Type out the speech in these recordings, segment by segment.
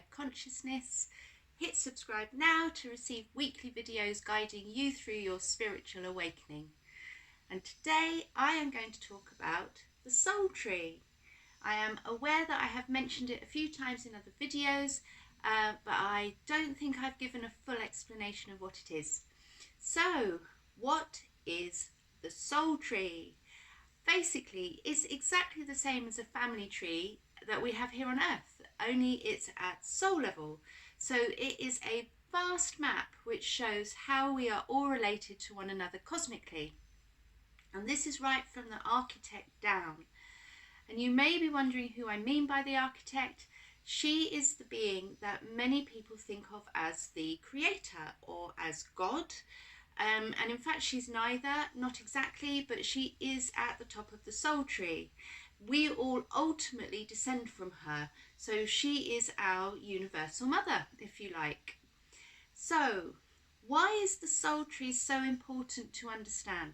higher consciousness. Hit subscribe now to receive weekly videos guiding you through your spiritual awakening. And today I am going to talk about the soul tree. I am aware that I have mentioned it a few times in other videos, but I don't think I've given a full explanation of what it is. So, what is the soul tree? Basically, it's exactly the same as a family tree that we have here on Earth, only it's at soul level. So it is a vast map which shows how we are all related to one another cosmically. And this is right from the architect down. And you may be wondering who I mean by the architect. She is the being that many people think of as the creator or as God. And in fact, she's neither, not exactly, but she is at the top of the soul tree. We all ultimately descend from her. So she is our universal mother, if you like. So why is the soul tree so important to understand?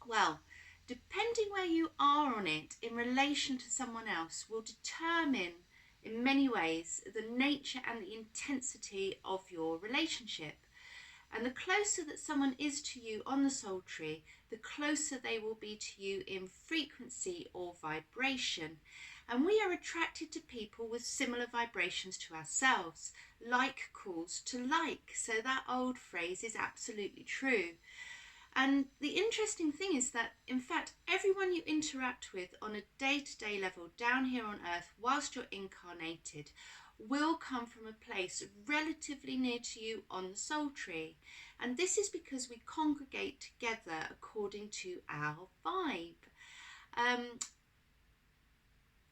Well, depending where you are on it in relation to someone else will determine in many ways the nature and the intensity of your relationship. And the closer that someone is to you on the soul tree, the closer they will be to you in frequency or vibration. And we are attracted to people with similar vibrations to ourselves. Like calls to like. So that old phrase is absolutely true. And the interesting thing is that, in fact, everyone you interact with on a day-to-day level down here on Earth, whilst you're incarnated, will come from a place relatively near to you on the soul tree. And this is because we congregate together according to our vibe.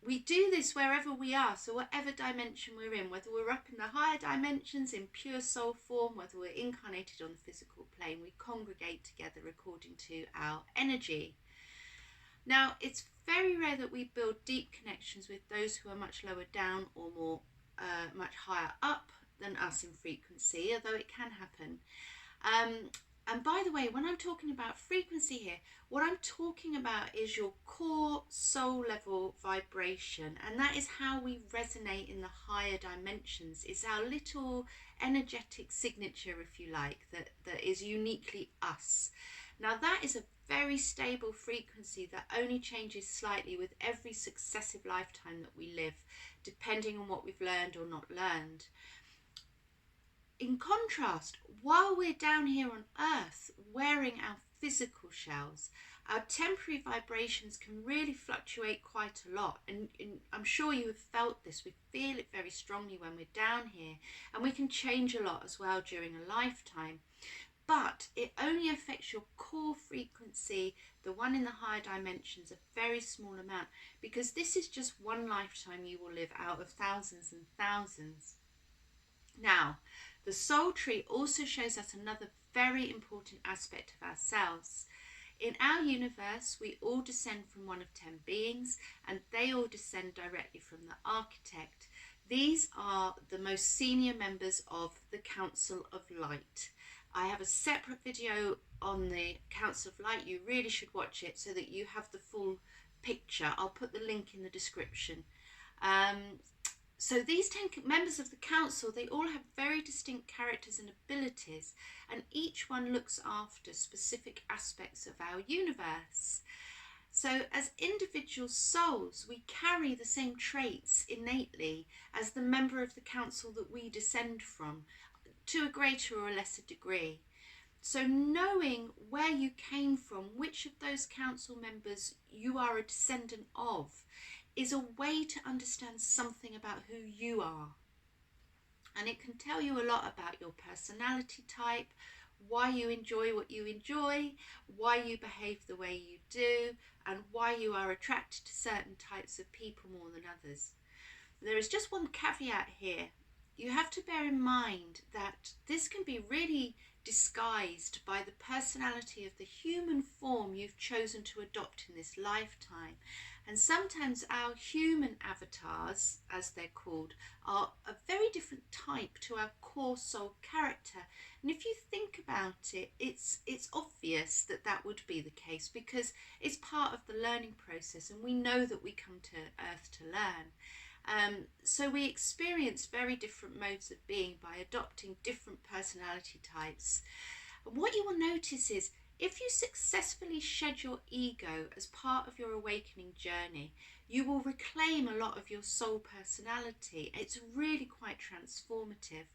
We do this wherever we are, so whatever dimension we're in, whether we're up in the higher dimensions in pure soul form, whether we're incarnated on the physical plane, we congregate together according to our energy. Now, it's very rare that we build deep connections with those who are much lower down or more much higher up than us in frequency, although it can happen. And by the way, when I'm talking about frequency here, what I'm talking about is your core soul level vibration. And that is how we resonate in the higher dimensions. It's our little energetic signature, if you like, that is uniquely us. Now that is a very stable frequency that only changes slightly with every successive lifetime that we live, depending on what we've learned or not learned. In contrast, while we're down here on Earth wearing our physical shells, our temporary vibrations can really fluctuate quite a lot. And I'm sure you have felt this. We feel it very strongly when we're down here. And we can change a lot as well during a lifetime. But it only affects your core frequency, the one in the higher dimensions, a very small amount. Because this is just one lifetime you will live out of thousands and thousands. Now, the soul tree also shows us another very important aspect of ourselves. In our universe, we all descend from one of 10 beings, and they all descend directly from the architect. These are the most senior members of the Council of Light. I have a separate video on the Council of Light. You really should watch it so that you have the full picture. I'll put the link in the description. So these 10 members of the council, they all have very distinct characters and abilities, and each one looks after specific aspects of our universe. So as individual souls, we carry the same traits innately as the member of the council that we descend from, to a greater or a lesser degree. So knowing where you came from, which of those council members you are a descendant of, is a way to understand something about who you are. And it can tell you a lot about your personality type, why you enjoy what you enjoy, why you behave the way you do, and why you are attracted to certain types of people more than others. There is just one caveat here. You have to bear in mind that this can be really disguised by the personality of the human form you've chosen to adopt in this lifetime. And sometimes our human avatars, as they're called, are a very different type to our core soul character. And if you think about it, it's obvious that that would be the case, because it's part of the learning process, and we know that we come to Earth to learn. So we experience very different modes of being by adopting different personality types. And what you will notice is, if you successfully shed your ego as part of your awakening journey, you will reclaim a lot of your soul personality. It's really quite transformative.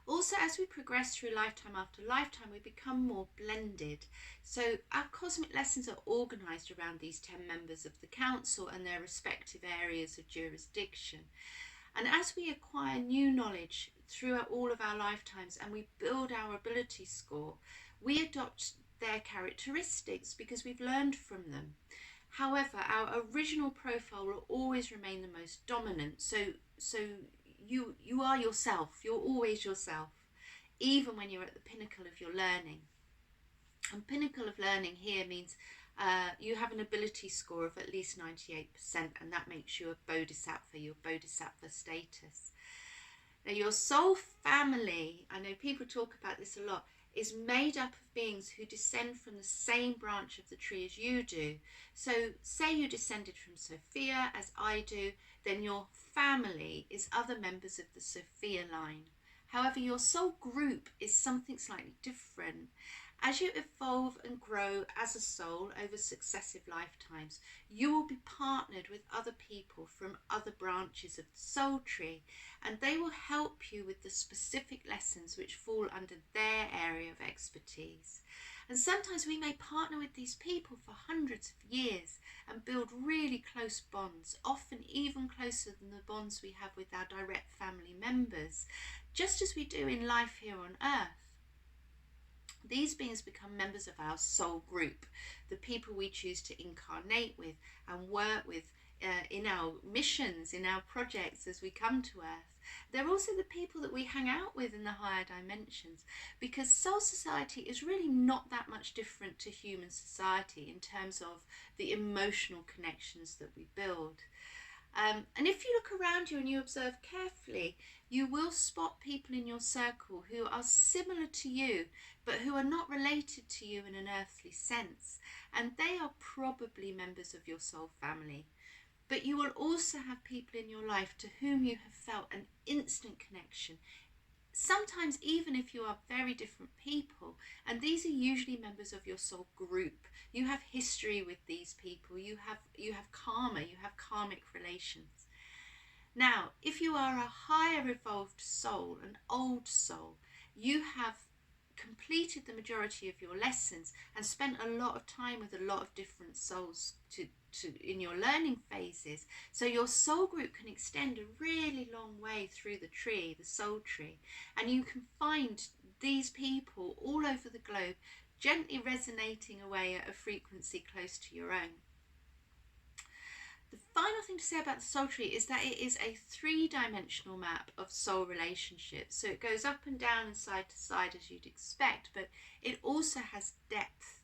Also, as we progress through lifetime after lifetime, we become more blended. So our cosmic lessons are organised around these 10 members of the council and their respective areas of jurisdiction. And as we acquire new knowledge throughout all of our lifetimes and we build our ability score, we adopt their characteristics because we've learned from them. However, our original profile will always remain the most dominant. So you are yourself. You're always yourself, even when you're at the pinnacle of your learning. And pinnacle of learning here means you have an ability score of at least 98%, and that makes you a bodhisattva, your bodhisattva status. Now, your soul family, I know people talk about this a lot, is made up of beings who descend from the same branch of the tree as you do. So say you descended from Sophia, as I do, then your family is other members of the Sophia line. However, your soul group is something slightly different. As you evolve and grow as a soul over successive lifetimes, you will be partnered with other people from other branches of the soul tree, and they will help you with the specific lessons which fall under their area of expertise. And sometimes we may partner with these people for hundreds of years and build really close bonds, often even closer than the bonds we have with our direct family members, just as we do in life here on earth. These beings become members of our soul group, the people we choose to incarnate with and work with in our missions, in our projects as we come to earth. They're also the people that we hang out with in the higher dimensions, because soul society is really not that much different to human society in terms of the emotional connections that we build. And if you look around you and you observe carefully, you will spot people in your circle who are similar to you, but who are not related to you in an earthly sense. And they are probably members of your soul family. But you will also have people in your life to whom you have felt an instant connection, sometimes even if you are very different people, and these are usually members of your soul group. You have history with these people, you have karma, you have karmic relations. Now, if you are a higher evolved soul, an old soul, you have completed the majority of your lessons and spent a lot of time with a lot of different souls in your learning phases. So your soul group can extend a really long way through the tree, the soul tree, and you can find these people all over the globe gently resonating away at a frequency close to your own. The final thing to say about the soul tree is that it is a 3-dimensional map of soul relationships. So it goes up and down and side to side as you'd expect, but it also has depth.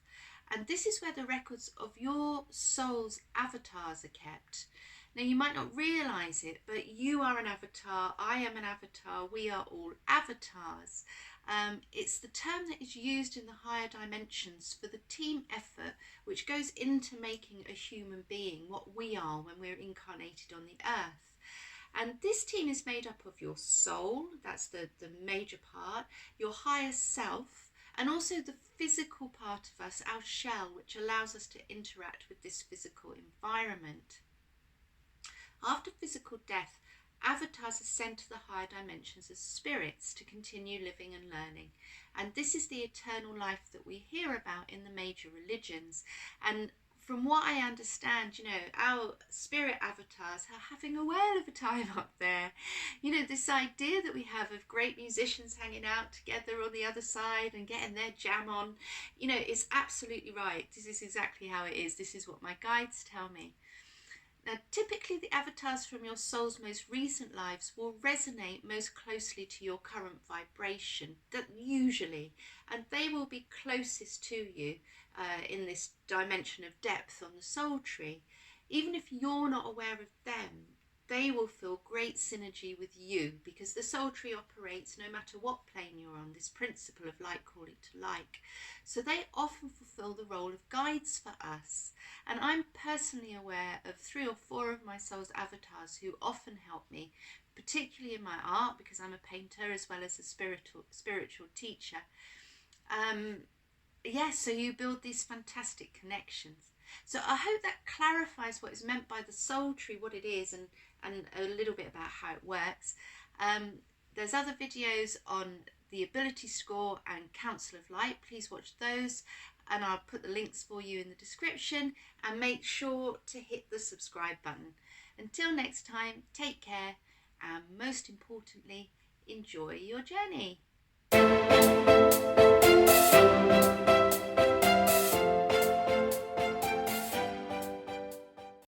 And this is where the records of your soul's avatars are kept. Now, you might not realise it, but you are an avatar, I am an avatar, we are all avatars. It's the term that is used in the higher dimensions for the team effort which goes into making a human being what we are when we're incarnated on the earth. And this team is made up of your soul, that's the major part, your higher self, and also the physical part of us, our shell, which allows us to interact with this physical environment. After physical death, avatars ascend to the higher dimensions as spirits to continue living and learning. And this is the eternal life that we hear about in the major religions. And from what I understand, our spirit avatars are having a whale of a time up there. This idea that we have of great musicians hanging out together on the other side and getting their jam on, is absolutely right. This is exactly how it is. This is what my guides tell me. Now, typically the avatars from your soul's most recent lives will resonate most closely to your current vibration, usually, and they will be closest to you in this dimension of depth on the soul tree. Even if you're not aware of them, they will feel great synergy with you, because the soul tree operates no matter what plane you're on, this principle of like calling to like. So they often fulfill the role of guides for us. And I'm personally aware of 3 or 4 of my soul's avatars who often help me, particularly in my art, because I'm a painter as well as a spiritual teacher. So you build these fantastic connections. So I hope that clarifies what is meant by the soul tree, what it is, and a little bit about how it works. There's other videos on the ability score and Council of Light. Please watch those, and I'll put the links for you in the description, and make sure to hit the subscribe button. Until next time, take care, and most importantly, enjoy your journey.